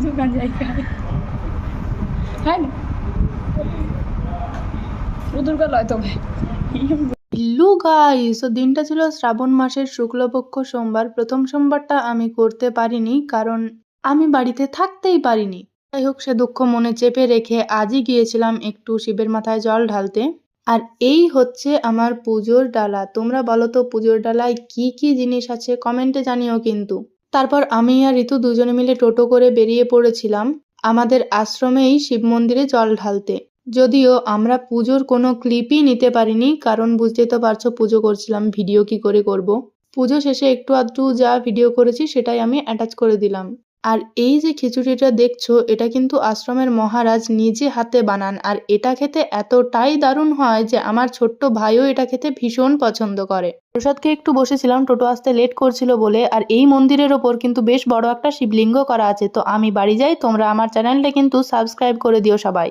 দোকান জায়গায় হয় না উদুরকা লয় তবে হ্যালো গাইস, তো দিনটা ছিল শ্রাবণ মাসের শুক্লপক্ষ সোমবার। প্রথম সোমবারটা আমি করতে পারিনি কারণ আমি বাড়িতে থাকতেই পারিনি। যাই হোক, সে দুঃখ মনে চেপে রেখে আজই গিয়েছিলাম একটু শিবের মাথায় জল ঢালতে। আর এই হচ্ছে আমার পুজোর ডালা। তোমরা বলো তো পুজোর ডালায় কি কি জিনিস আছে, কমেন্টে জানিও কিন্তু। তারপর আমি আর ঋতু দুজনে মিলে টোটো করে বেরিয়ে পড়েছিলাম আমাদের আশ্রমেই শিব মন্দিরে জল ঢালতে। যদিও আমরা পুজোর কোনো ক্লিপই নিতে পারিনি, কারণ বুঝতেই তো পারছো পুজো করছিলাম, ভিডিও কি করে করব। পুজো শেষে একটু আধটু যা ভিডিও করেছি সেটাই আমি অ্যাটাচ করে দিলাম। আর এই যে খিচুড়িটা দেখছো, এটা কিন্তু আশ্রমের মহারাজ নিজে হাতে বানান। আর এটা খেতে এতটাই দারুণ হয় যে আমার ছোট্ট ভাইও এটা খেতে ভীষণ পছন্দ করে। প্রসাদকে একটু বসেছিলাম, টোটো আসতে লেট করছিল বলে। আর এই মন্দিরের ওপর কিন্তু বেশ বড় একটা শিবলিঙ্গ করা আছে। তো আমি বাড়ি যাই, তোমরা আমার চ্যানেলটা কিন্তু সাবস্ক্রাইব করে দিও সবাই।